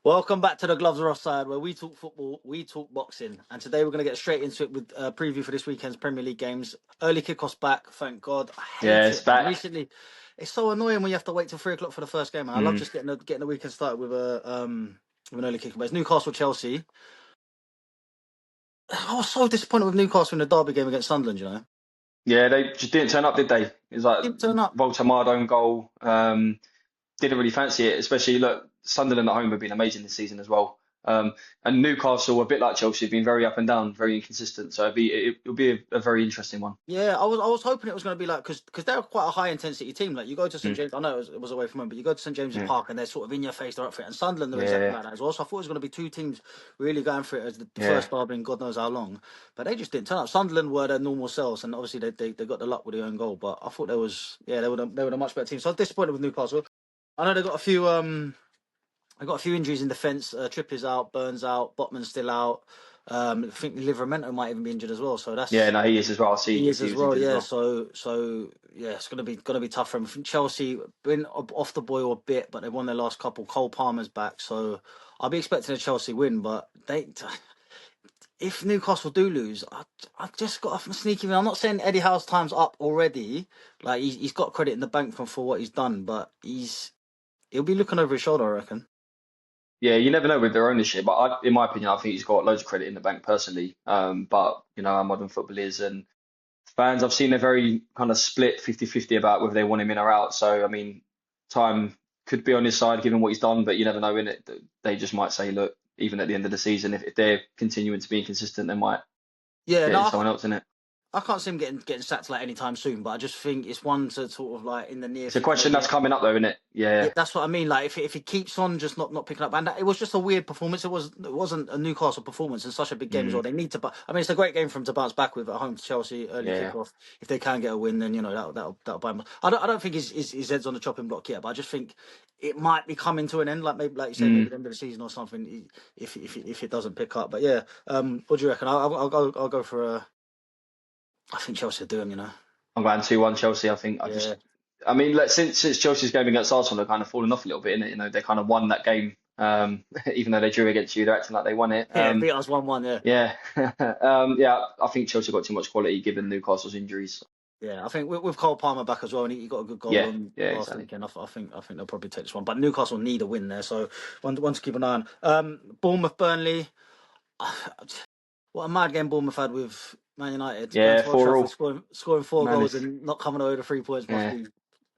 Welcome back to the Gloves Are Offside, where we talk football, we talk boxing, and today we're going to get straight into it with a preview for this weekend's Premier League games. Early kickoffs back, thank God. I Yeah, hate it's it, man. back. Recently, it's so annoying when you have to wait till 3 o'clock for the first game. Man. I love just getting the weekend started with an early kick. But it's Newcastle Chelsea. I was so disappointed with Newcastle in the derby game against Sunderland. Yeah, they just didn't turn up, did they? It was like Didn't turn up. Voltamard own goal. Didn't really fancy it, especially look, Sunderland at home have been amazing this season as well. And Newcastle, a bit like Chelsea, have been very up and down, very inconsistent. So it'll be a very interesting one. Yeah, I was hoping it was going to be like because they're quite a high intensity team. Like you go to St Mm, James, I know it was away from home, but you go to St James's yeah, Park and they're sort of in your face, they're up for it. And Sunderland are exactly yeah, like that as well. So I thought it was going to be two teams really going for it as the yeah. first derby in God knows how long. But they just didn't turn up. Sunderland were their normal selves, and obviously they got the luck with their own goal. But I thought they were a much better team. So I was disappointed with Newcastle. I know they got a few injuries in defence. Trippier's out, Burns out, Botman's still out. I think Livermento might even be injured as well. So Yeah, that's. no, he is as well. He I is see he as was well, injured as yeah. well. So yeah, it's gonna be tough for him. I think Chelsea been off the boil a bit, but they won their last couple. Cole Palmer's back, so I'll be expecting a Chelsea win. But if Newcastle do lose, I just got a sneaky. I'm not saying Eddie Howe's time's up already. Like he's got credit in the bank for what he's done, but he'll be looking over his shoulder, I reckon. Yeah, you never know with their ownership, but in my opinion, I think he's got loads of credit in the bank personally. But you know how modern football is, and fans, I've seen they're very kind of split 50-50 about whether they want him in or out. So, I mean, time could be on his side given what he's done, but you never know in it. They just might say, look, even at the end of the season, if they're continuing to be inconsistent, they might Yeah, get in no, someone else in it. I can't see him getting sacked like anytime soon. But I just think it's one to sort of like in the near It's a future, question maybe. that's coming up though, isn't it? Yeah, Yeah. that's what I mean. Like if he keeps on just not picking up, and it was just a weird performance. It wasn't a Newcastle performance in such a big game as Mm, well. They need to, but I mean, it's a great game for them to bounce back with at home to Chelsea early yeah. kickoff. If they can get a win, then that'll buy him. I don't think his head's on the chopping block yet, but I just think it might be coming to an end. Like maybe like you say, maybe Mm. the end of the season or something. If it doesn't pick up, but yeah, what do you reckon? I'll go for a. I think Chelsea will do him. I'm going 2-1 Chelsea. I think Yeah. I mean, like, since Chelsea's game against Arsenal, they've kind of fallen off a little bit, innit? You know, they kind of won that game. Even though they drew against you, they're acting like they won it. Yeah, beat us 1-1. Yeah. Yeah. Yeah, I think Chelsea got too much quality given Newcastle's injuries. Yeah, I think with Cole Palmer back as well, and he got a good goal Yeah, on yeah, last exactly. weekend. I think they'll probably take this one, but Newcastle need a win there, so one to keep an eye on. Bournemouth, Burnley. What a mad game Bournemouth had with Man United going Yeah, to Old four Trafford, all. scoring 4 goals Madness. and not coming away with 3 points must Yeah. be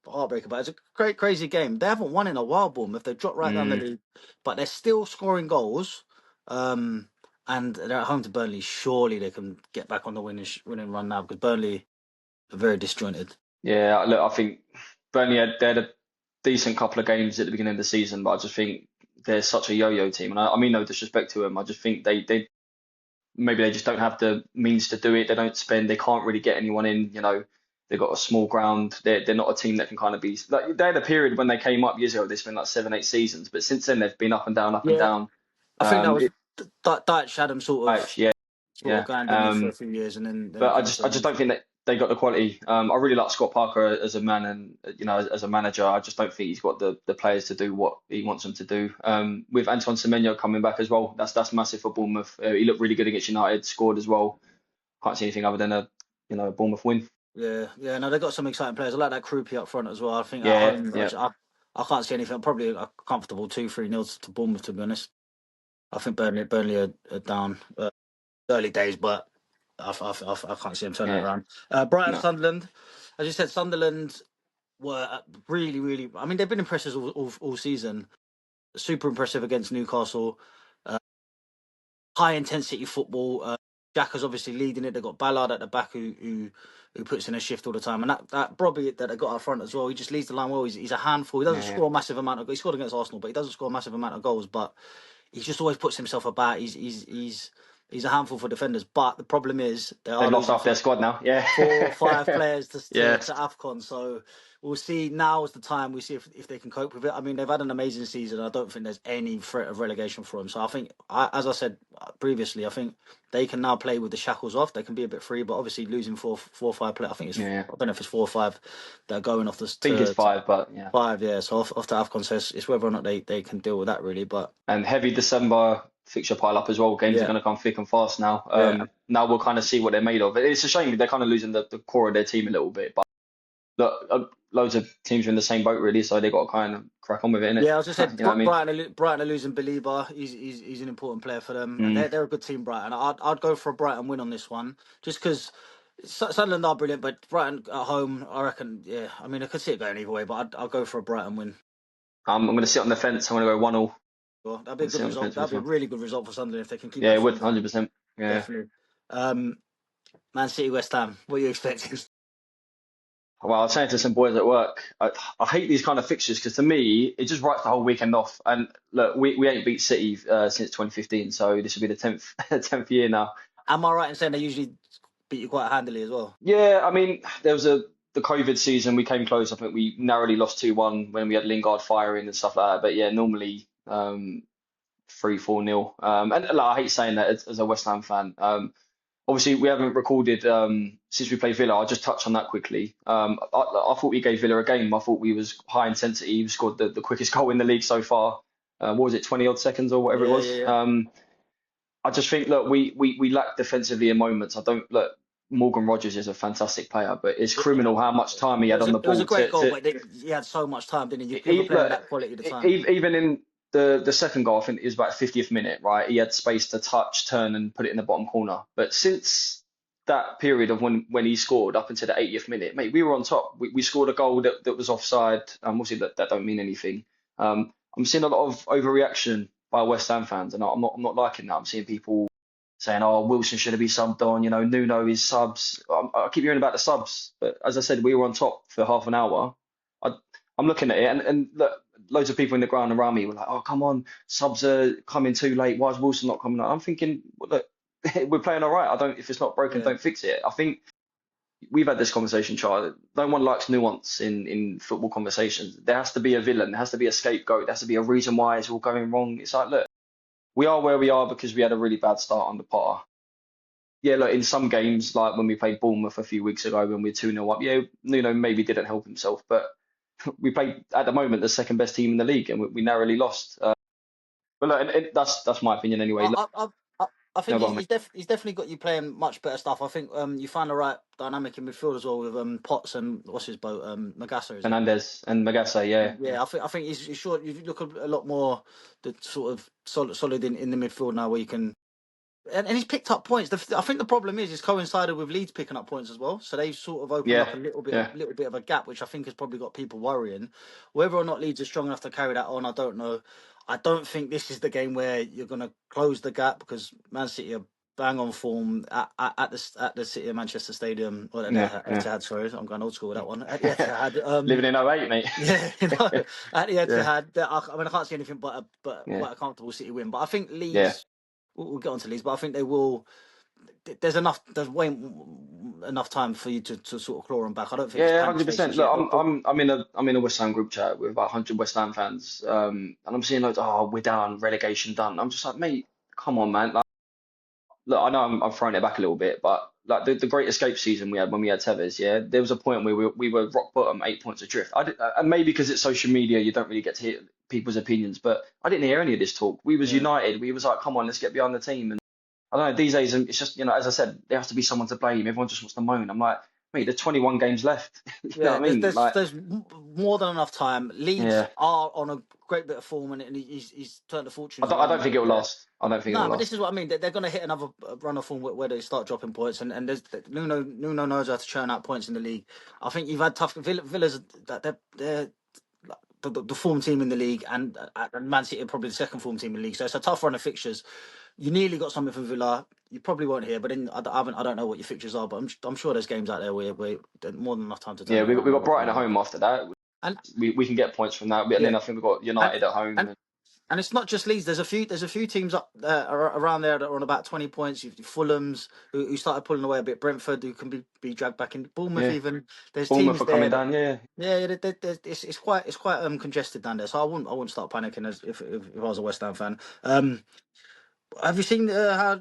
heartbreaking. But it's a great crazy game. They haven't won in a while, Bournemouth. They've dropped right down the Mm. league, but they're still scoring goals. And they're at home to Burnley. Surely they can get back on the winning run now because Burnley are very disjointed. Yeah, look, I think Burnley they had a decent couple of games at the beginning of the season, but I just think they're such a yo-yo team. And I mean no disrespect to them. I just think they maybe they just don't have the means to do it. They don't spend. They can't really get anyone in. You know, they've got a small ground. They're not a team that can kind of be like they had a period when they came up years ago. They spent like 7-8 seasons, but since then they've been up and down, up and Yeah, down. I think that was It, Dyche had him yeah, sort of yeah. going underneath for a few years, and then But it kind of I settled just in. don't think that they got the quality. I really like Scott Parker as a man and you know as a manager. I just don't think he's got the players to do what he wants them to do. With Anton Semenyo coming back as well, that's massive for Bournemouth. He looked really good against United, scored as well. Can't see anything other than a Bournemouth win. Yeah, yeah. No, they got some exciting players. I like that Krupi up front as well. I think at Yeah, home, yeah, I can't see anything. Probably a comfortable 2-3 nil to Bournemouth. To be honest, I think Burnley are down early days, but I can't see them turning it yeah. around. Brighton, No. Sunderland. As you said, Sunderland were really, really. I mean, they've been impressive all season. Super impressive against Newcastle. Uh, High intensity football. Xhaka's obviously leading it. They've got Ballard at the back who puts in a shift all the time, and that Bobby that they got up front as well. He just leads the line well. He's a handful. He doesn't Yeah, score a massive amount of. He scored against Arsenal, but he doesn't score a massive amount of goals. But he just always puts himself about. He's He's a handful for defenders, but the problem is they They've are lost losing half their squad now. Yeah. 4 or 5 players Yeah. to AFCON. So we'll see. Now is the time we see if they can cope with it. I mean, they've had an amazing season. I don't think there's any threat of relegation for them. So I think, as I said previously, I think they can now play with the shackles off. They can be a bit free, but obviously losing four or five players. I think it's Yeah. I don't know if it's 4 or 5 that are going off this I think it's to 5, but yeah. 5. Yeah, so off to AFCON. So it's whether or not they can deal with that really. But And heavy December fixture pile up as well. Games are yeah, going to come thick and fast now. yeah. Now we'll kind of see what they're made of. It's a shame they're kind of losing the core of their team a little bit, but look, loads of teams are in the same boat really, so they got to kind of crack on with it, innit? Yeah, I was just said You know what I mean? Brighton are losing Belieber. He's an important player for them, and Mm. they're a good team. Brighton. I'd go for a Brighton win on this one, just because Sunderland are brilliant, but Brighton at home, I reckon. Yeah, I mean I could see it going either way, but I'll go for a Brighton win. I'm going to sit on the fence. I'm going to go 1-1. Well, that'd be I'm a good sit on the result. fence for That'd this be a one. really good result for Sunderland if they can keep Yeah, that it would, form going. 100%. Yeah. Definitely. Man City, West Ham. What are you expecting? Well, I was saying to some boys at work, I hate these kind of fixtures because to me, it just writes the whole weekend off. And look, we ain't beat City since 2015, so this will be the 10th 10th year now. Am I right in saying they usually beat you quite handily as well? Yeah, I mean, there was the COVID season, we came close. I think we narrowly lost 2-1 when we had Lingard firing and stuff like that. But yeah, normally 3-4-0. And like, I hate saying that as a West Ham fan. Obviously, we haven't recorded since we played Villa. I'll just touch on that quickly. I thought we gave Villa a game. I thought we was high intensity. We scored the quickest goal in the league so far. What was it, 20 odd seconds or whatever it Yeah, was? yeah, yeah. I just think, look, we lack defensively in moments. I don't look. Morgan Rogers is a fantastic player, but it's criminal how much time he had on the It was a ball great goal, to but he had so much time, didn't he? You're never playing with look, that quality at the time. even in the second goal, I think it was about 50th minute, right? He had space to touch, turn, and put it in the bottom corner. But since that period of when he scored up until the 80th minute, mate, we were on top. We scored a goal that was offside. Obviously, that don't mean anything. I'm seeing a lot of overreaction by West Ham fans, and I'm not liking that. I'm seeing people saying, "Oh, Wilson should have been subbed on." You know, Nuno is subs. I keep hearing about the subs, but as I said, we were on top for half an hour. I, I'm looking at it, and look, loads of people in the ground around me were like, "Oh, come on, subs are coming too late. Why is Wilson not coming on?" I'm thinking, well, look, we're playing all right. I don't. If it's not broken, Yeah. don't fix it. I think we've had this conversation, Charlie. No one likes nuance in football conversations. There has to be a villain. There has to be a scapegoat. There has to be a reason why it's all going wrong. It's like, look, we are where we are because we had a really bad start under Potter. Yeah, look, in some games, like when we played Bournemouth a few weeks ago when we were 2-0 up, yeah, Nuno maybe didn't help himself, but we played at the moment the second best team in the league and we narrowly lost. But look, that's my opinion anyway. Look, I, I, I, I no, think go on, mate. he's definitely got you playing much better stuff. I think you found the right dynamic in midfield as well with Potts and what's his boat Magassa, is it? Fernandez and Magassa, yeah, yeah, Yeah, I think he's short. You look a lot more the sort of solid in the midfield now, where you can and he's picked up points. I think the problem is it's coincided with Leeds picking up points as well. So they've sort of opened yeah, up a yeah. little bit of a gap, which I think has probably got people worrying. Whether or not Leeds are strong enough to carry that on, I don't know. I don't think this is the game where you're going to close the gap because Man City are bang on form at the City of Manchester Stadium or at the Yeah, yeah. Etihad. Sorry, I'm going old school with that one. At the Etihad. Living in '08, mate. Yeah, at the Yeah, Etihad. I mean, I can't see anything but yeah, quite a comfortable City win. But I think yeah. Leeds. We'll get on to Leeds, but I think they will. There's way enough time for you to sort of claw them back. I don't think it's Yeah, panic 100%. stations Look, yet. I'm in a West Ham group chat with about 100 West Ham fans, and I'm seeing like, oh, we're down, relegation done. I'm just like, mate, come on, man. Like, look, I know I'm throwing it back a little bit, but like the Great Escape season we had when we had Tevez, yeah, there was a point where we were rock bottom, 8 points adrift. And maybe because it's social media, you don't really get to hear people's opinions, but I didn't hear any of this talk. We was Yeah, united. We was like, come on, let's get behind the team. And I don't know, these days, it's just, as I said, there has to be someone to blame. Everyone just wants to moan. I'm like, mate, there's 21 games left. You know yeah. what I mean? Like, There's more than enough time. Leeds yeah. are on a great bit of form, and he's turned the I fortunes don't, I around. don't think it will Yeah. last. I don't think it No, will but this last. is what I mean. They're going to hit another run of form where they start dropping points, and there's Nuno knows how to churn out points in the league. I think you've had tough Villa's that they're the form team in the league, and Man City are probably the second form team in the league. So it's a tough run of fixtures. You nearly got something from Villa. You probably won't hear, but then I don't know what your fixtures are, but I'm sure there's games out there where there's more than enough time to turn Yeah, it we got around. Brighton at home after that. And We can get points from that. And yeah, then I think we've got and United at home. and And it's not just Leeds. There's a few teams up around there that are on about 20 points. You've Fulham's who started pulling away a bit. Brentford who can be dragged back in. Bournemouth Yeah, even. There's Bournemouth teams are there coming that down. Yeah, yeah, it's quite congested down there. So I wouldn't start panicking as if I was a West Ham fan. Have you seen how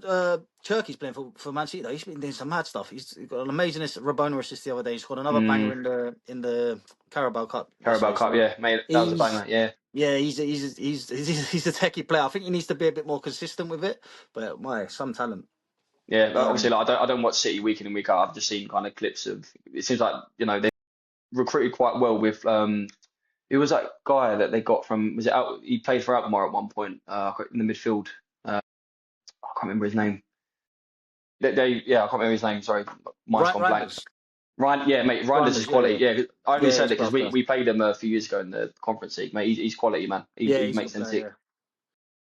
Turkey's playing for Man City though? He's been doing some mad stuff. He's got an amazing Rabona assist the other day. He's got another banger mm, in the Carabao Cup Carabao yesterday. Cup. So Yeah, mate, that was a he's banger. Yeah. yeah, he's a techie player. I think he needs to be a bit more consistent with it. But some talent. Yeah, but obviously, Um, like, I don't watch City week in and week out. I've just seen kind of clips of. It seems like they recruited quite well with who was that guy that they got from? Was it out? He played for Alkmaar at one point in the midfield. I can't remember his name. Yeah, I can't remember his name. Sorry, mind's gone blank. Reinders, Ryan, yeah, mate, Reinders is Reinders, yeah, quality. yeah, Yeah, I only yeah. said He's it a because class we player. we played him a few years ago in the Conference League, mate. He's quality, man. He Yeah, he he's a makes good them player. tick.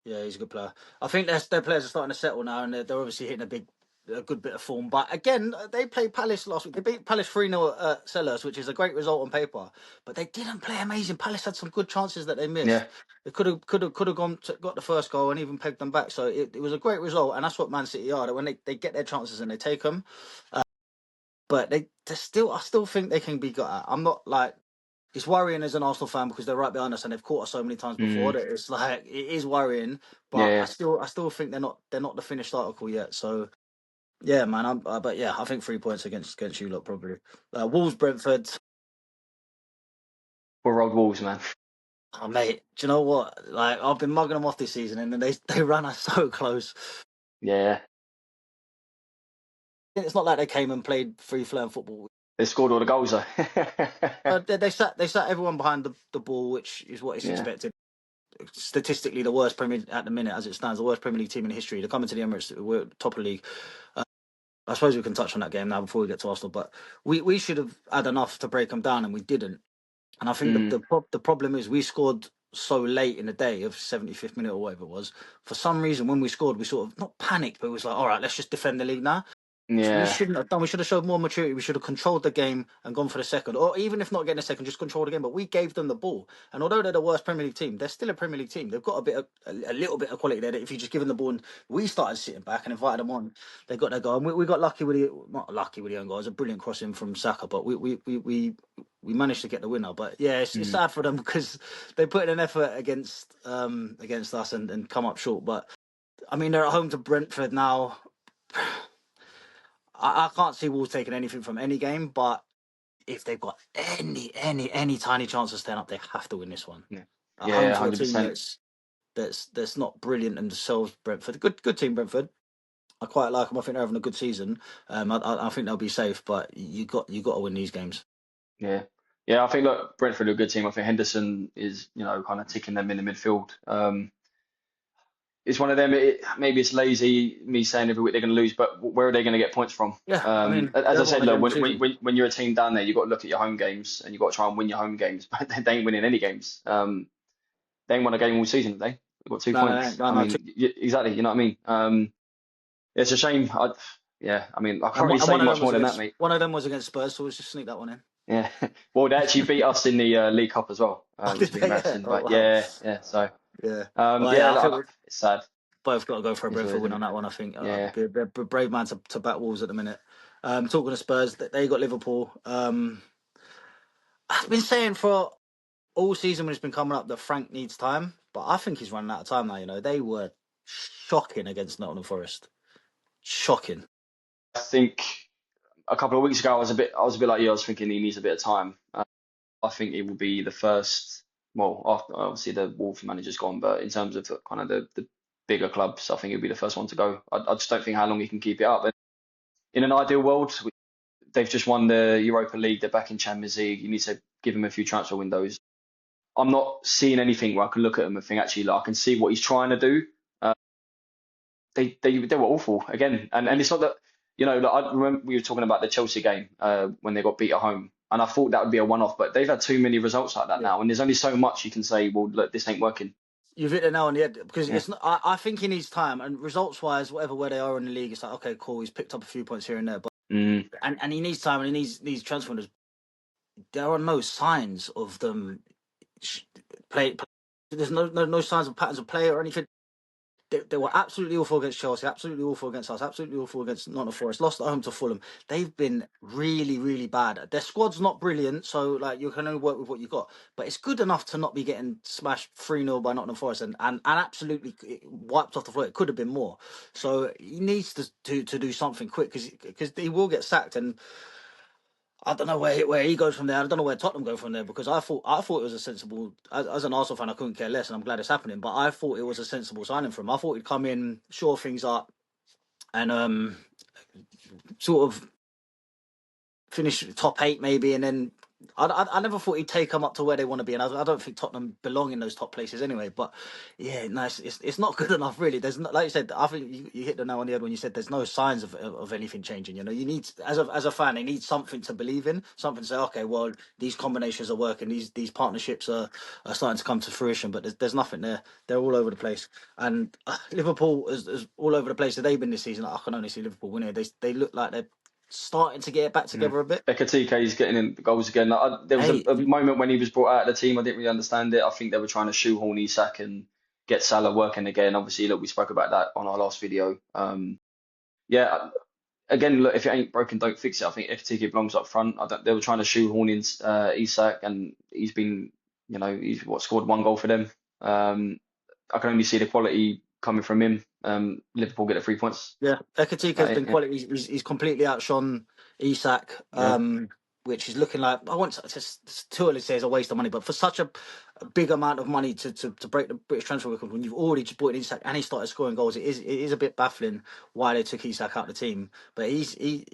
Yeah. Yeah, he's a good player. I think their players are starting to settle now, and they're obviously hitting a good bit of form. But again, they played Palace last week. They beat Palace 3-0 at Sellers, which is a great result on paper. But they didn't play amazing. Palace had some good chances that they missed. Yeah, They could have got the first goal and even pegged them back. So it was a great result, and that's what Man City are. That when they get their chances and they take them, but I still think they can be got at. I'm not like it's worrying as an Arsenal fan because they're right behind us and they've caught us so many times before mm, that it's like it is worrying. But I yeah. still I still think they're not the finished article yet. So yeah, man. But yeah, I think 3 points against you lot probably. Wolves Brentford. We're old Wolves, man. Oh mate, do you know what? Like I've been mugging them off this season and then they ran us so close. Yeah, It's not like they came and played free flowing football. they scored all the goals though. They sat everyone behind the ball, which is what is Yeah. expected. Statistically, the worst Premier at the minute as it stands, the worst Premier League team in history. They're coming to the Emirates. We're top of the league. I suppose we can touch on that game now before we get to Arsenal, but we should have had enough to break them down, and we didn't. And I think Mm, the problem is we scored so late in the day of 75th minute or whatever it was. For some reason, when we scored, we sort of not panicked, but it was like, all right, let's just defend the league now. We yeah. shouldn't have done. We should have showed more maturity. We should have controlled the game and gone for the second, or even if not getting a second, just control the game. But we gave them the ball, and although they're the worst Premier League team, they're still a Premier League team. They've got a little bit of quality there. That if you just give them the ball, and we started sitting back and invited them on, they got their goal. And we got lucky with not lucky with the own goal. It was a brilliant crossing from Saka, but we managed to get the winner. But yeah, it's Mm, sad for them because they put in an effort against us and come up short. But I mean, they're at home to Brentford now. I can't see Wolves taking anything from any game, but if they've got any tiny chance of staying up, they have to win this one. yeah. At home Yeah, to a team 100%. that's not brilliant in themselves. Brentford, good team, Brentford. I quite like them. I think they're having a good season. I think they'll be safe, but you got to win these games. Yeah. Yeah, I think look, Brentford are a good team. I think Henderson is, kind of ticking them in the midfield. It's one of them. Maybe it's lazy me saying every week they're going to lose, but where are they going to get points from? Yeah, I mean they As I haven't won said, a look, game all when, season. when when you're a team down there, you've got to look at your home games and you've got to try and win your home games. But they ain't winning any games. They ain't won a game all season, have they? They've got two No, no, points. no, I no. mean, exactly. You know what I mean? It's a shame. Yeah, I mean, I And can't really say one of them much was more than that, against mate. Spurs, so let's just sneak that one in. Yeah. Well, they actually beat us in the League Cup as well, Oh, which did would be they? Yeah. embarrassing. Oh But wow. yeah. So Yeah. Well, yeah, yeah. I think it's sad. both got to go for a Is what it Brentford is, win isn't on it? that one. I think Yeah. be a brave man to back Wolves at the minute. Talking to Spurs, they got Liverpool. I've been saying for all season when it's been coming up that Frank needs time, but I think he's running out of time now. They were shocking against Nottingham Forest. Shocking. I think a couple of weeks ago, I was a bit like you. I was thinking he needs a bit of time. I think he will be the first. Well, after, obviously the Wolves manager's gone, but in terms of kind of the bigger clubs, I think he'll be the first one to go. I just don't think how long he can keep it up. And in an ideal world, they've just won the Europa League. They're back in Champions League. You need to give him a few transfer windows. I'm not seeing anything where I can look at him and think actually, like, I can see what he's trying to do. Uh, they were awful again, and it's not that like, I remember we were talking about the Chelsea game when they got beat at home, and I thought that would be a one-off, but they've had too many results like that Yeah. now, and there's only so much you can say. Well, look, this ain't working. You've hit it now on the head because Yeah, it's not. I think he needs time and results wise, whatever where they are in the league, it's like okay, cool. He's picked up a few points here and there, but mm, and he needs time and he needs transfer windows. There are no signs of them play. there's no signs of patterns of play or anything. They were absolutely awful against Chelsea, absolutely awful against us, absolutely awful against Nottingham Forest. Lost at home to Fulham. They've been really, really bad. Their squad's not brilliant, so like you can only work with what you got. But it's good enough to not be getting smashed 3-0 by Nottingham Forest and absolutely wiped off the floor. It could have been more. So he needs to do something quick because he will get sacked. And I don't know where he goes from there. I don't know where Tottenham go from there because I thought it was a sensible. As an Arsenal fan, I couldn't care less, and I'm glad it's happening. But I thought it was a sensible signing for him. I thought he'd come in, shore things up, and sort of finish top 8 maybe, and then I never thought he'd take them up to where they want to be, and I don't think Tottenham belong in those top places anyway. But yeah, nice. It's not good enough really. There's not, like you said. I think you hit the nail on the head when you said there's no signs of anything changing. You know, you need as a fan, they need something to believe in, something to say, okay, well these combinations are working, these partnerships are starting to come to fruition. But there's nothing there. They're all over the place, and Liverpool is all over the place that they've been this season. I can only see Liverpool winning. They look like they're starting to get it back together a bit. Ekatike is getting in the goals again. There was Hey, a moment when he was brought out of the team. I didn't really understand it. I think they were trying to shoehorn Isak and get Salah working again. Obviously, look, we spoke about that on our last video. Yeah, again, look, if it ain't broken, don't fix it. I think Ekatike belongs up front. They were trying to shoehorn in Isak, and he's been, he's scored 1 goal for them. I can only see the quality coming from him. Liverpool get the 3 points. yeah, Ekatike has been quality. He's completely outshone Isak, Yeah. which is looking like it's too early to say it's a waste of money, but for such a big amount of money to break the British transfer record when you've already just bought in Isak and he started scoring goals, it is a bit baffling why they took Isak out of the team. But he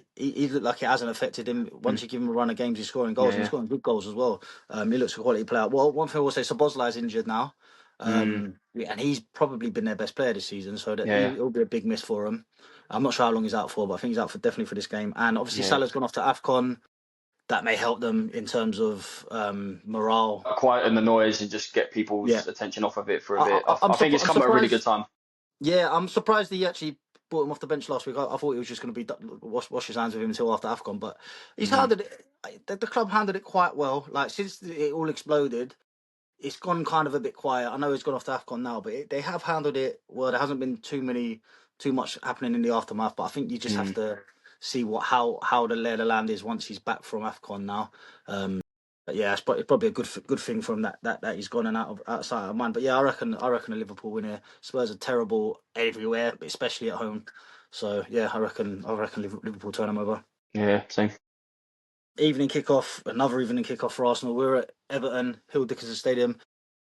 looked like it hasn't affected him. Once you give him a run of games, he's scoring goals and he's scoring good goals as well. He looks a quality player. Well, one thing I will say, Szoboszlai is injured now. And he's probably been their best player this season, so that Yeah. he'll be a big miss for him. I'm not sure how long he's out for, but I think he's out for definitely for this game. And obviously Yeah. Salah's gone off to AFCON. That may help them in terms of morale. Quieten the noise and just get people's attention off of it for a bit. I'm I think it's I'm come at a really surprised. good time. Yeah, I'm surprised he actually brought him off the bench last week. I thought he was just going to be wash his hands with him until after AFCON, but he's handled it. The club handled it quite well. Like since it all exploded, it's gone kind of a bit quiet. I know it's gone off to AFCON now, but they have handled it well. There hasn't been too much happening in the aftermath. But I think you just have to see how the lay of the land is once he's back from AFCON now. But yeah, it's probably a good thing from that he's gone and outside of mind. But yeah, I reckon a Liverpool win here. Spurs are terrible everywhere, but especially at home. So yeah, I reckon Liverpool turn them over. Yeah, same. Another evening kickoff for Arsenal. We're at Everton, Hill Dickinson Stadium.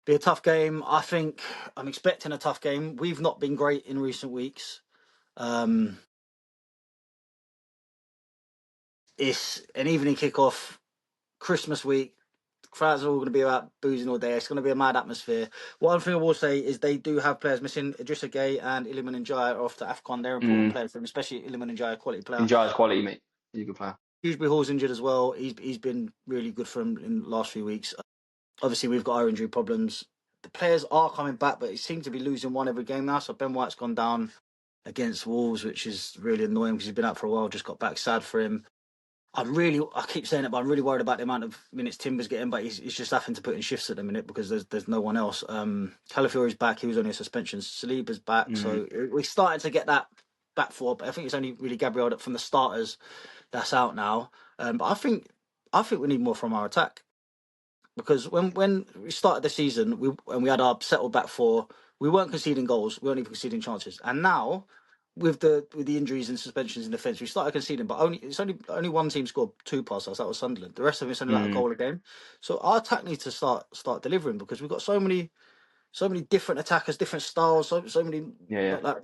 Be a tough game. I think I'm expecting a tough game. We've not been great in recent weeks. It's an evening kickoff, Christmas week. Crowds are all going to be out boozing all day. It's going to be a mad atmosphere. One thing I will say is they do have players missing. Idrissa Gueye and Iliman Ndiaye are off to AFCON. They're important players for them, especially Iliman Ndiaye, a quality player. Ndiaye's quality, mate. He's a good player. Dewsbury Hall's injured as well. He's been really good for him in the last few weeks. Obviously, we've got our injury problems. The players are coming back, but it seems to be losing one every game now. So Ben White's gone down against Wolves, which is really annoying because he's been out for a while, just got back. Sad for him. I keep saying it, but I'm really worried about the amount of minutes Timber's getting, but he's just having to put in shifts at the minute because there's no one else. Calafiori's back, he was only a suspension. Saliba's back, so we're starting to get that back four, but I think it's only really Gabriel from the starters that's out now. But I think we need more from our attack. Because when we started the season, we had our settled back four, we weren't conceding goals, we weren't even conceding chances. And now, with the injuries and suspensions in defence, we started conceding, but only one team scored 2 past us. That was Sunderland. The rest of it's only like a goal a game. So our attack needs to start delivering because we've got so many different attackers, different styles, so many like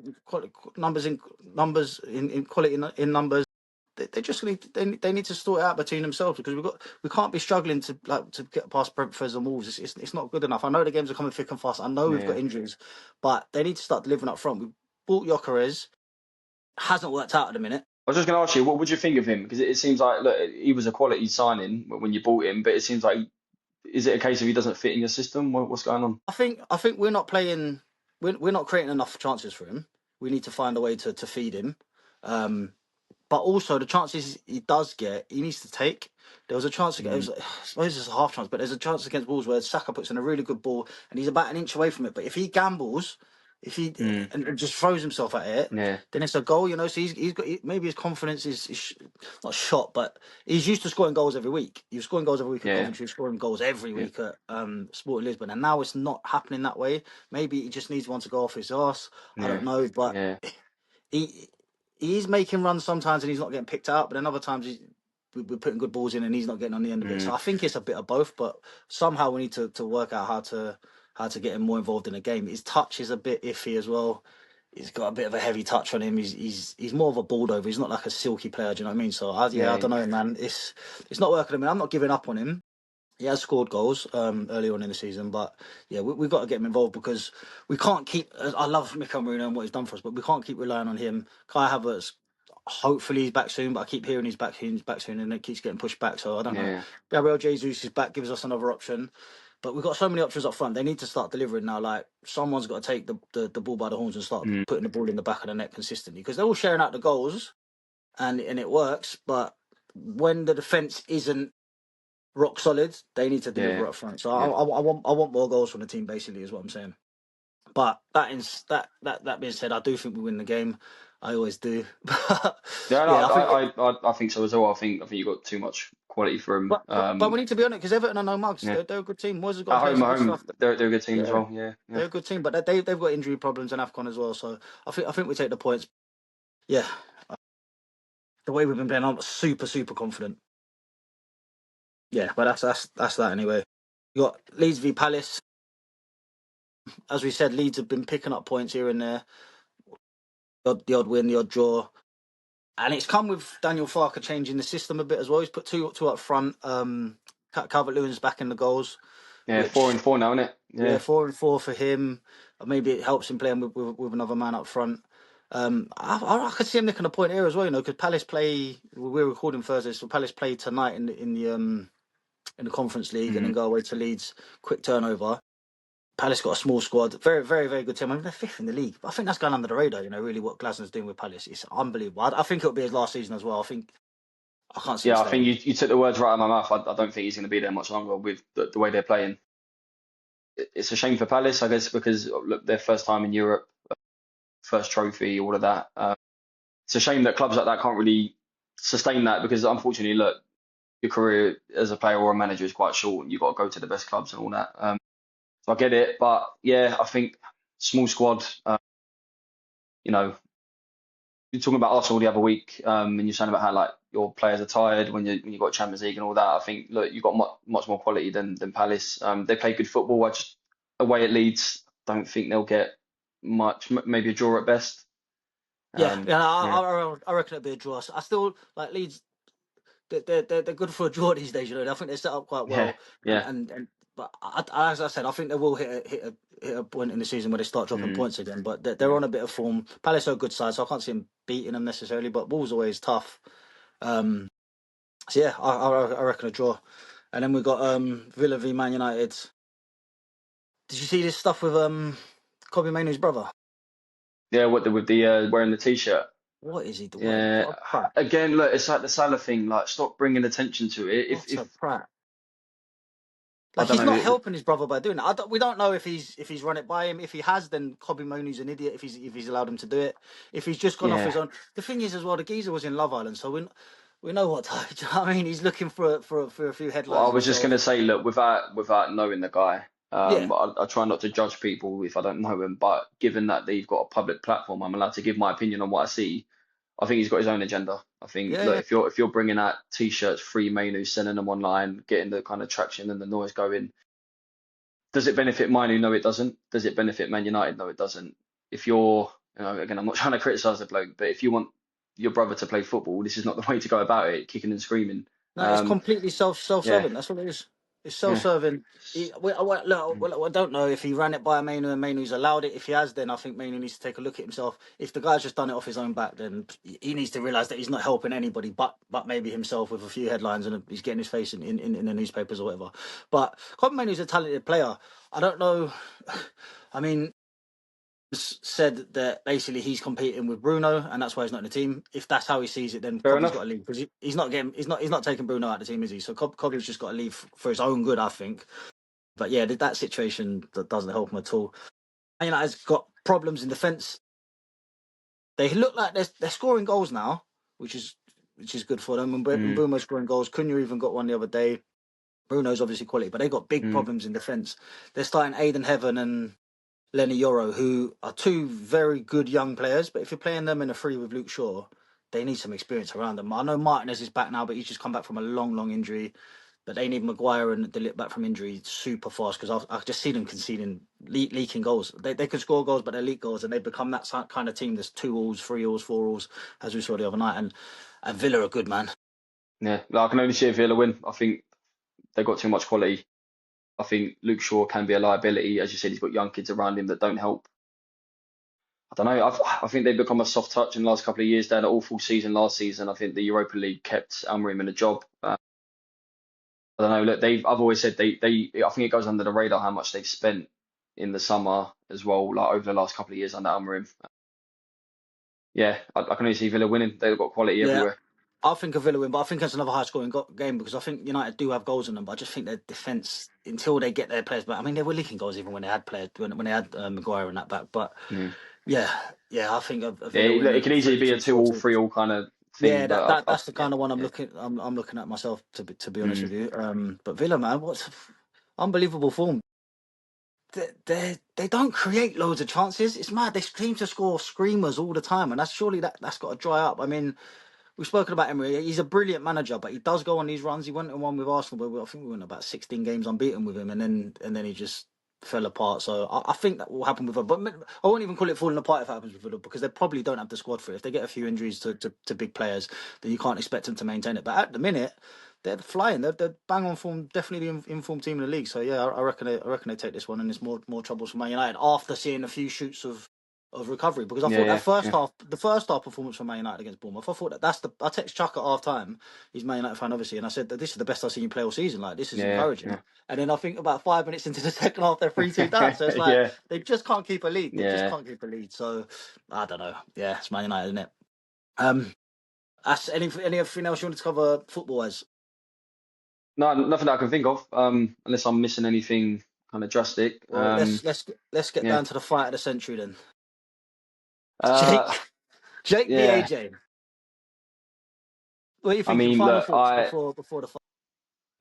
numbers in quality in numbers. They just need they need to sort it out between themselves because we can't be struggling to get past Brentford and Wolves. It's not good enough. I know the games are coming thick and fast. I know we've got injuries, but they need to start delivering up front. We bought Gyökeres, hasn't worked out at the minute. I was just going to ask you, what would you think of him? Because it seems like, look, he was a quality signing when you bought him, but it seems like, is it a case of he doesn't fit in your system? What's going on? I think we're not playing. We're not creating enough chances for him. We need to find a way to feed him. But also the chances he does get, he needs to take. There was a chance against. I suppose it's a half chance, but there's a chance against Wolves where Saka puts in a really good ball and he's about an inch away from it. But if he gambles, if he Mm. and just throws himself at it, Yeah. then it's a goal. So he's got maybe his confidence is not shot, but he's used to scoring goals every week. He was scoring goals every week at Yeah. Coventry, he was scoring goals every Yeah. week at Sporting Lisbon, and now it's not happening that way. Maybe he just needs one to go off his arse. I Yeah. don't know, but Yeah. he he's making runs sometimes and he's not getting picked out, but then other times we're putting good balls in and he's not getting on the end of it. So Mm. I think it's a bit of both, but somehow we need to work out how to get him more involved in the game. His touch is a bit iffy as well. He's got a bit of a heavy touch on him. He's more of a bulldozer. He's not like a silky player. Do you know what I mean? So I Yeah. don't know, man. It's not working. I mean, I'm not giving up on him. He has scored goals early on in the season, but yeah, we've got to get him involved because we can't keep. I love Mikel Marino and what he's done for us, but we can't keep relying on him. Kai Havertz, hopefully he's back soon, but I keep hearing he's back soon, and it keeps getting pushed back. So I don't know. Yeah. Gabriel Jesus is back, gives us another option, but we've got so many options up front. They need to start delivering now. Like someone's got to take the ball by the horns and start Mm. putting the ball in the back of the net consistently because they're all sharing out the goals, and it works, but when the defense isn't rock solid, they need to Yeah. deliver up front. So Yeah. I want more goals from the team. Basically, is what I'm saying. But that being said, I do think we win the game. I always do. But Yeah, no, yeah, I think. I think so as well. I think you got too much quality for him. But we need to be honest because Everton are no mugs. Yeah, They're a good team. Moyes has got to at play home, some at good home, stuff. they're a good team as Yeah, well. Yeah, yeah, they're a good team, but they've got injury problems in Afcon as well. So I think we take the points. Yeah, the way we've been playing, I'm super confident. Yeah, but that's that anyway. You got Leeds v Palace. As we said, Leeds have been picking up points here and there. The odd win, the odd draw. And it's come with Daniel Farker changing the system a bit as well. He's put two up front. Calvert-Lewin's back in the goals, yeah. Four which and four now, isn't it? yeah, Yeah, 4-4 for him. Maybe it helps him playing with another man up front. I could see him nicking a point here as well, because Palace play. We're recording Thursday, so Palace play tonight in the Conference League and then mm. go away to Leeds. Quick turnover. Palace got a small squad, very good team. I mean, they're fifth in the league, but I think that's going under the radar. Really what Glasner's doing with Palace is unbelievable. I think it'll be his last season as well. I can't see him Yeah. I think staying. you took the words right out of my mouth. I don't think he's going to be there much longer with the way they're playing. It's a shame for Palace, I guess, because look, their first time in Europe, first trophy, all of that. It's a shame that clubs like that can't really sustain that because unfortunately, look, your career as a player or a manager is quite short, and you've got to go to the best clubs and all that. So I get it, but yeah, I think small squad. You know, you're talking about Arsenal the other week, and you're saying about how like your players are tired when you got Champions League and all that. I think look, you've got much more quality than Palace. They play good football. I just away at Leeds, don't think they'll get much. Maybe a draw at best. Yeah, yeah. Yeah, I reckon it'll be a draw. I still like Leeds. They're good for a draw these days. I think they're set up quite yeah, well, yeah. and but as I said, I think they will hit a point in the season where they start dropping Mm, points again. But they're yeah. on a bit of form. Palace are a good side, so I can't see them beating them necessarily. But Wolves always tough. Um, so yeah, I reckon a draw. And then we got Villa v Man United. Did you see this stuff with Kobe Mainoo's brother? Yeah, with the wearing the t-shirt. What is he doing? Yeah. What a prat! Again, look, it's like the Salah thing. Like, stop bringing attention to it. What a If prat! I Like don't he's not know, helping his brother by doing that. We don't know if he's run it by him. If he has, then Kobe Mainoo's an idiot. If he's allowed him to do it. If he's just gone off yeah. his own. The thing is as well, the geezer was in Love Island, so we know what type. Do you know what I mean? He's looking for a few Well, I headlines was just himself. gonna say, look, without knowing the guy, Yeah, I try not to judge people if I don't know him. But given that they've got a public platform, I'm allowed to give my opinion on what I see. I think he's got his own agenda. I think, look, yeah, if you're bringing out t-shirts, free menu, sending them online, getting the kind of traction and the noise going, does it benefit Manu? No, it doesn't. Does it benefit Man United? No, it doesn't. If you're, again, I'm not trying to criticize the bloke, but if you want your brother to play football, this is not the way to go about it, kicking and screaming. no, it's completely Yeah, self-serving. That's what it is. It's yeah. self-serving. It's- mm, I don't know if he ran it by Mainu and Mainu's allowed it. If he has, then I think Mainu needs to take a look at himself. If the guy's just done it off his own back, then he needs to realise that he's not helping anybody but maybe himself with a few headlines and he's getting his face in the newspapers or whatever. But Colin Mainu's a talented player. I don't know. I mean, said that basically he's competing with Bruno, and that's why he's not in the team. If that's how he sees it, then Fair Cobley's got enough. to leave because he's not taking Bruno out of the team, is he? So Cobley's just got to leave for his own good, I think. But yeah, that situation that doesn't help him at all. Man United's got problems in defence. They look like they're scoring goals now, which is good for them. And Bruno's scoring goals. Cunha even got one the other day. Bruno's obviously quality, but they got big problems in defence. They're starting Aiden Heaven and Lenny Yoro, who are two very good young players, but if you're playing them in a free with Luke Shaw, they need some experience around them. I know Martinez is back now, but he's just come back from a long injury. But they need Maguire and De Ligt back from injury super fast because I just see them conceding, leaking goals. They can score goals, but they leak goals, and they become that kind of team that's 2-alls, 3-alls, 4-alls, as we saw the other night. And Villa are good, man. Yeah, I can only see a Villa win. I think they've got too much quality. I think Luke Shaw can be a liability. As you said, he's got young kids around him that don't help. I don't know. I think they've become a soft touch in the last couple of years. They had an awful season last season. I think the Europa League kept Amorim in a job. I don't know. Look, I've always said I think it goes under the radar how much they've spent in the summer as well, like over the last couple of years under Amorim. Yeah, I can only see Villa winning. They've got quality everywhere. I think a Villa win, but I think it's another high-scoring game because I think United do have goals in them, but I just think their defence, until they get their players back, I mean, they were leaking goals even when they had players, when they had Maguire and that back. But yeah, I think a Villa win, It could easily be a 2-all, 3-all kind of thing. Yeah, But that's the kind of one I'm looking. I'm looking at myself to be honest with you. But Villa, man, what's unbelievable form. They don't create loads of chances. It's mad. They seem to score screamers all the time, and that's got to dry up. I mean, we've spoken about Emery. He's a brilliant manager, but he does go on these runs. He went on one with Arsenal, but I think we went about 16 games unbeaten with him, and then he just fell apart. So I think that will happen with him. But I won't even call it falling apart if it happens with Villa because they probably don't have the squad for it. If they get a few injuries to big players, then you can't expect them to maintain it. But at the minute, they're flying. They're bang on form. Definitely the informed team in the league. So yeah, I reckon they take this one, and it's more troubles for Man United after seeing a few shoots of recovery because I thought that the first half performance from Man United against Bournemouth, I thought I text Chuck at half time, he's Man United fan obviously, and I said that this is the best I've seen you play all season. Like this is encouraging. Yeah. And then I think about 5 minutes into the second half, they're 3-2 down. So it's like they just can't keep a lead. They just can't keep a lead. So I don't know. Yeah, it's Man United, isn't it? Anything else you want to cover football wise? No, nothing that I can think of. Unless I'm missing anything kind of drastic. Well, let's get down to the fight of the century then. Uh, Jake v yeah. AJ. What are you I thinking? mean, Final look, thoughts before the fight?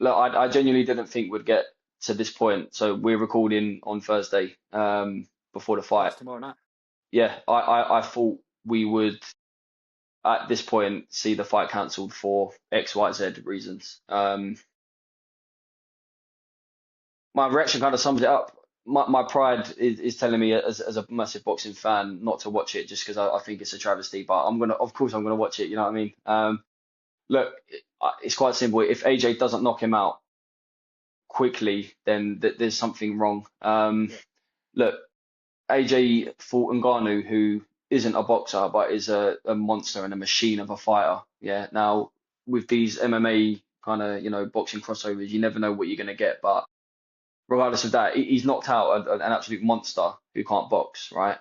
I genuinely didn't think we'd get to this point. So we're recording on Thursday, before the fight. Fight's tomorrow night. Yeah, I thought we would at this point see the fight cancelled for X, Y, Z reasons. My reaction kind of sums it up. My pride is telling me as a massive boxing fan not to watch it just because I think it's a travesty. But of course, I'm gonna watch it. You know what I mean? Look, it's quite simple. If AJ doesn't knock him out quickly, then there's something wrong. Look, AJ fought Ngannou, who isn't a boxer but is a monster and a machine of a fighter. Yeah. Now with these MMA kind of boxing crossovers, you never know what you're gonna get. But regardless of that, he's knocked out an absolute monster who can't box. Right.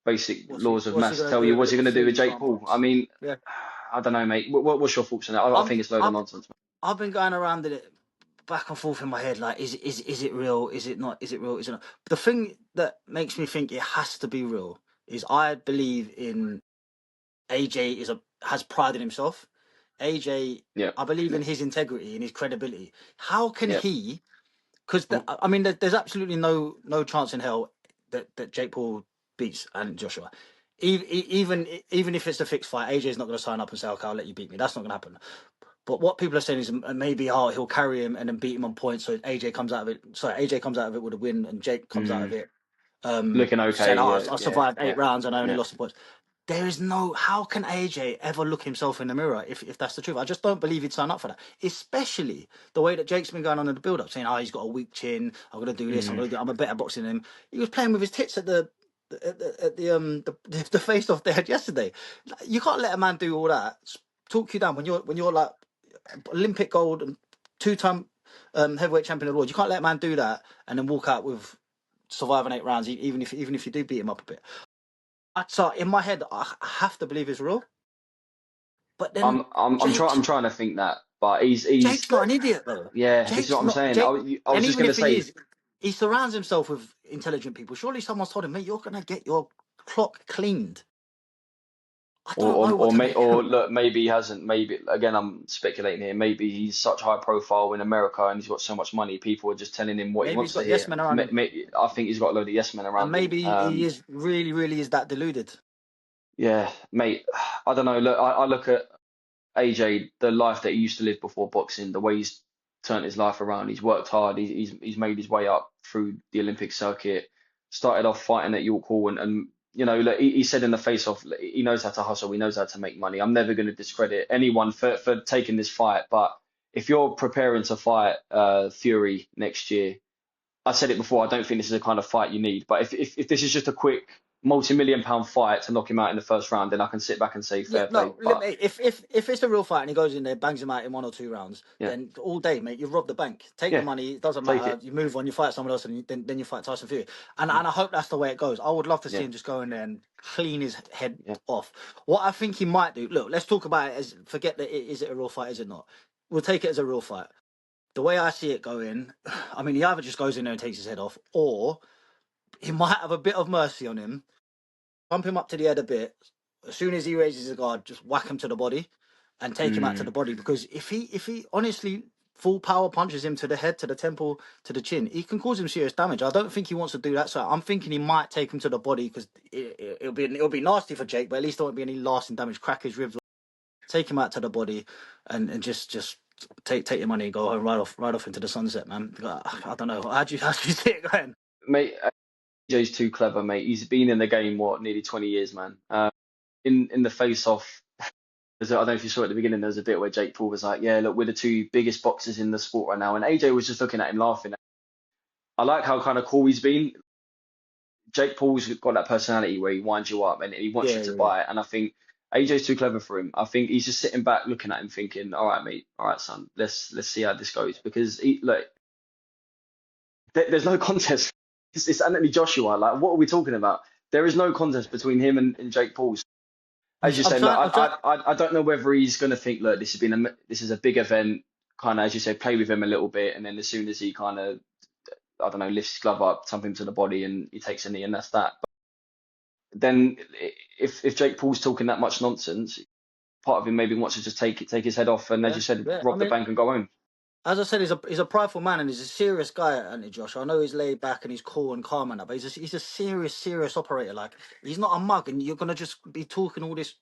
Basic laws of What's he maths gonna tell you do what's he if gonna do with he Jake can't Paul. I box? mean, Yeah. I don't know, mate. What's your thoughts on that? I think it's a load of nonsense. I've been going around it back and forth in my head, like, is it real? Is it not? Is it real? Is it not? But the thing that makes me think it has to be real is I believe in AJ has pride in himself. AJ, Yeah. I believe in his integrity and his credibility. How can Yeah. he? Because I mean, there's absolutely no chance in hell that Jake Paul beats Anthony Joshua. Even if it's a fixed fight, AJ is not going to sign up and say, "Okay, I'll let you beat me." That's not going to happen. But what people are saying is maybe he'll carry him and then beat him on points, so AJ comes out of it. Sorry, AJ comes out of it with a win, and Jake comes out of it Looking saying, okay. "Oh, Yeah. I Yeah. survived 8 rounds and I only Yeah. lost the points." There is no. How can AJ ever look himself in the mirror if that's the truth? I just don't believe he'd sign up for that. Especially the way that Jake's been going on in the build-up, saying, "Oh, he's got a weak chin. I'm gonna do this. I'm a better boxer than him." He was playing with his tits at the face-off they had yesterday. You can't let a man do all that. Talk you down when you're like Olympic gold and 2-time heavyweight champion of the world. You can't let a man do that and then walk out with surviving 8 rounds, even if you do beat him up a bit. So in my head, I have to believe it's real. But then I'm Jake's trying to think that, but he's Jake's not an idiot though. yeah. This is what Jake's I'm not saying. Jake. I was And just even gonna if he say, is, he surrounds himself with intelligent people. Surely someone's told him, mate, you're gonna get your clock cleaned. I don't know what to make of or it. look, maybe he hasn't. Maybe again, I'm speculating here. Maybe he's such high profile in America and he's got so much money. People are just telling him what he Maybe he's wants to got yes hear. men around him, I think he's got a load of yes men and around him. maybe he is really is that deluded. Yeah, mate. I don't know. Look, I look at AJ, the life that he used to live before boxing, the way he's turned his life around. He's worked hard. He's made his way up through the Olympic circuit. Started off fighting at York Hall, and you know, look, he said in the face off, he knows how to hustle. He knows how to make money. I'm never going to discredit anyone for taking this fight, but if you're preparing to fight Fury next year, I said it before, I don't think this is the kind of fight you need. But if this is just a quick multi-million-pound fight to knock him out in the first round, then I can sit back and say Yeah, fair play. no, But mate, if it's a real fight and he goes in there, bangs him out in 1 or 2 rounds, yeah, then all day, mate, you've robbed the bank. Take the yeah, money, it doesn't take matter. it. You move on, you fight someone else, and then you fight Tyson Fury. Mm, And I hope that's the way it goes. I would love to see yeah, him just go in there and clean his head yeah. off. What I think he might do, look, let's talk about it as forget that is it a real fight, is it not? We'll take it as a real fight. The way I see it going, I mean, he either just goes in there and takes his head off, or he might have a bit of mercy on him, pump him up to the head a bit. As soon as he raises his guard, just whack him to the body and take him out to Mm, the body. Because if he honestly full power punches him to the head, to the temple, to the chin, he can cause him serious damage. I don't think he wants to do that. So I'm thinking he might take him to the body because it'll be nasty for Jake, but at least there won't be any lasting damage. Crack his ribs, take him out to the body, and just take your money and go home right off into the sunset, man. I don't know. How do you see it going? mate, AJ's too clever, mate. He's been in the game what nearly 20 years, man. In the face off, I don't know if you saw at the beginning. There was a bit where Jake Paul was like, "Yeah, look, we're the two biggest boxers in the sport right now," and AJ was just looking at him laughing. I like how kind of cool he's been. Jake Paul's got that personality where he winds you up and he wants you Yeah, to yeah, buy it. And I think AJ's too clever for him. I think he's just sitting back looking at him thinking, all right, mate, all right, son, let's see how this goes. Because look, there's no contest. It's Anthony Joshua. Like, what are we talking about? There is no contest between him and Jake Paul. As you I'm say, look, trying. I'm trying. I don't know whether he's going to think, look, this is a big event, kind of, as you say, play with him a little bit, and then as soon as he kind of, I don't know, lifts his glove up, thump him to the body, and he takes a knee, and that's that. But then if Jake Paul's talking that much nonsense, part of him maybe wants to just take his head off, and as Yeah, you said, yeah. I rob the mean, bank and go home. as I said, he's a prideful man and he's a serious guy, Anthony Josh. I know he's laid back and he's cool and calm and that, but he's a serious operator. Like he's not a mug, and you're gonna just be talking all this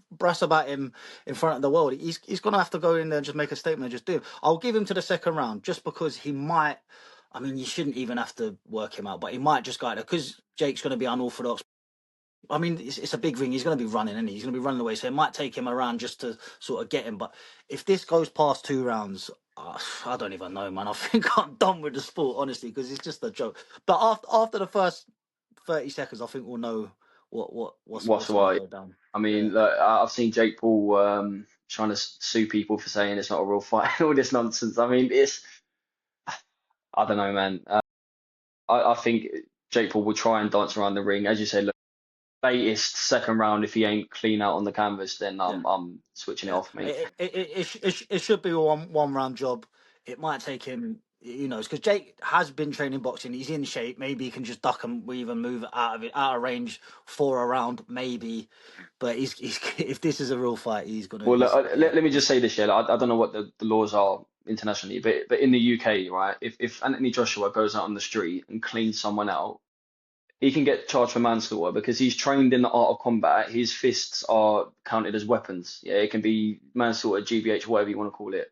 brass about him in front of the world. He's gonna have to go in there and just make a statement and just do it. I'll give him to the second round just because he might. I mean, you shouldn't even have to work him out, but he might just go there because Jake's gonna be unorthodox. I mean, it's a big ring. He's going to be running, and he's going to be running away. So it might take him around just to sort of get him. But if this goes past 2 rounds, I don't even know, man. I think I'm done with the sport, honestly, because it's just a joke. But after the first 30 seconds, I think we'll know What's what's going to why? go down. I Yeah. mean, look, I've seen Jake Paul trying to sue people for saying it's not a real fight and all this nonsense. I mean, I don't know, man. I think Jake Paul will try and dance around the ring. As you say, look, latest second round, if he ain't clean out on the canvas, then Yeah. I'm switching it Yeah, off, mate. it should be a one round job. It might take him, because Jake has been training boxing. He's in shape. Maybe he can just duck and weave and move out of range for a round, maybe. But he's if this is a real fight, Well, he's yeah. let me just say this, yeah. I don't know what the laws are internationally, but in the UK, right, if Anthony Joshua goes out on the street and cleans someone out, he can get charged for manslaughter because he's trained in the art of combat. His fists are counted as weapons. Yeah, it can be manslaughter, GBH, whatever you want to call it.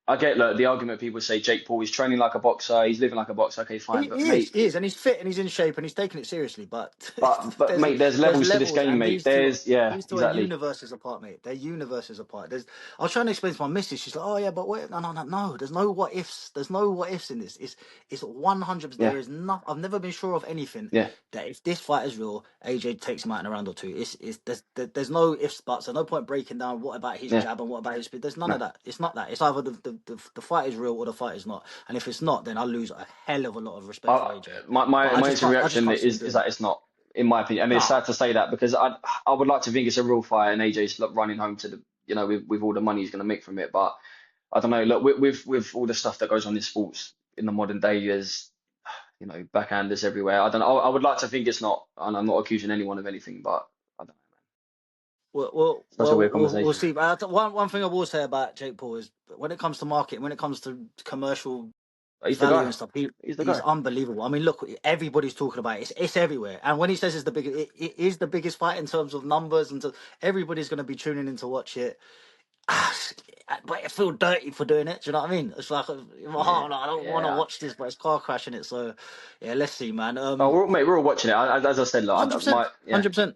I get like, the argument people say Jake Paul is training like a boxer, he's living like a boxer. Okay, fine, but mate, He is, and he's fit and he's in shape and he's taking it seriously. But but mate, there's there's levels to this levels, game, and mate. There's yeah, these two are exactly. universes apart, mate. They're universes apart. I was trying to explain to my missus. She's like, "Oh yeah, but wait, no. There's no what ifs. There's no what ifs in this. It's 100. Yeah, There is not. I've never been sure of anything yeah, that if this fight is real, AJ takes him out in a round or two. There's no ifs buts. There's no point breaking down what about his yeah. jab and what about his speed. There's none No. of that. It's not that. It's either the fight is real or the fight is not. And if it's not, then I lose a hell of a lot of respect for I, AJ. my But my I my just instant can't I just reaction can't see him is doing that it. it's not, in my opinion, and it's Nah. sad to say that because I would like to think it's a real fight and AJ's like, running home to the, with all the money he's going to make from it. But I don't know. Look, with all the stuff that goes on in sports in the modern day, there's backhanders everywhere. I don't know. I would like to think it's not, and I'm not accusing anyone of anything, but I don't know, man. Such a weird We'll conversation. see. But one thing I will say about Jake Paul is when it comes to marketing, when it comes to commercial He's the value guy. and stuff, He's the he's guy. unbelievable. I mean, look, everybody's talking about it. It's everywhere. And when he says it's the biggest, it is the biggest fight in terms of numbers, and everybody's going to be tuning in to watch it. But I feel dirty for doing it. Do you know what I mean? It's like in my Yeah, heart, like, I don't want to yeah. watch this, but it's car crashing it. So yeah, let's see, man. Oh, mate, we're all watching it. As I said, look, 100%, yeah. 100%.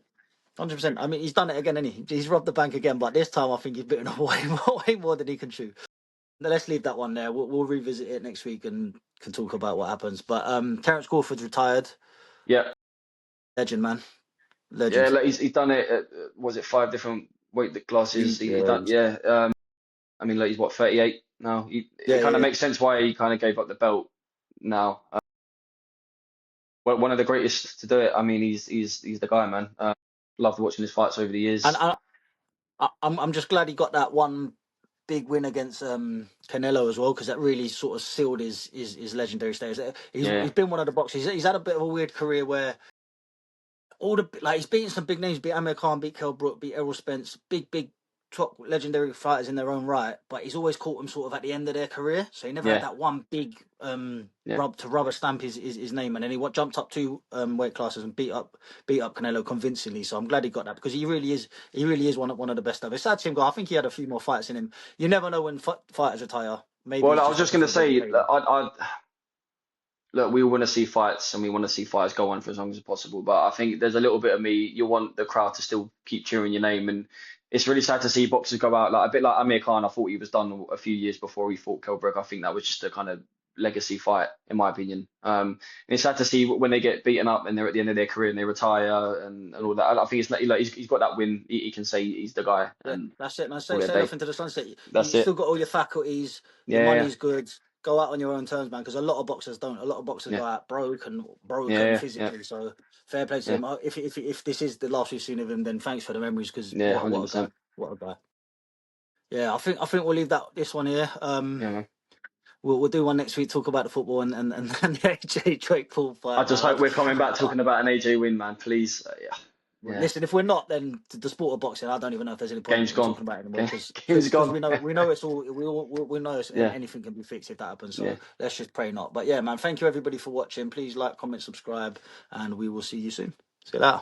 100%. I mean, he's done it again, and he's robbed the bank again. But this time, I think he's bitten off way more than he can chew. Let's leave that one there. We'll revisit it next week and can talk about what happens. But Terrence Crawford's retired. Yeah, Legend, man. yeah. Legend. Like he's done it. At, was it 5 different weight classes? He Yeah, done. Yeah. I mean, like he's what, 38 now. yeah, It kind of yeah. makes sense why he kind of gave up the belt now. One of the greatest to do it. I mean, he's the guy, man. Loved watching his fights over the And years. I'm just glad he got that one big win against Canelo as well, because that really sort of sealed his legendary status. Yeah, He's been one of the boxers. He's had a bit of a weird career where all the like he's beaten some big names, beat Amir Khan, beat Kell Brook, beat Errol Spence, big top legendary fighters in their own right. But he's always caught them sort of at the end of their career. So he never had yeah, that one big yeah. rubber stamp his name, and then he jumped up two weight classes and beat up Canelo convincingly. So I'm glad he got that, because he really is one of the best ever. It's sad to see him go. I think he had a few more fights in him. You never know when fighters retire. Maybe Well, it's I just was just because gonna they're getting say, paid. look, we want to see fights and we want to see fights go on for as long as possible. But I think there's a little bit of me, you want the crowd to still keep cheering your name. And it's really sad to see boxers go out, like a bit like Amir Khan. I thought he was done a few years before he fought Kell Brook. I think that was just a kind of legacy fight, in my opinion. And it's sad to see when they get beaten up and they're at the end of their career and they retire and all that. I think it's like he's got that win. He can say he's the guy Yeah, and that's it, man. call it a Say day. nothing to the sunset. That's You still it. got all your faculties. Your Yeah, money's good. Go out on your own terms, man. Because a lot of boxers don't. A lot of boxers yeah, go out broken yeah, yeah, physically. So fair play to yeah, him. If this is the last we've seen of him, then thanks for the memories. Because yeah, what a guy. 100%. What a guy. Yeah, I think we'll leave this one here. Yeah, man. We'll do one next week. Talk about the football and the AJ Drake Paul I fight, just man. hope we're coming back talking about an AJ win, man. Please. Yeah. Well, Yeah. listen, if we're not, then the sport of boxing, I don't even know if there's any point Game's in gone. talking about it anymore, because Game's gone. we know it's all we know Yeah. anything can be fixed if that happens. Yeah. So let's just pray not. But yeah, man, thank you everybody for watching. Please like, comment, subscribe, and we will see you soon. See you later.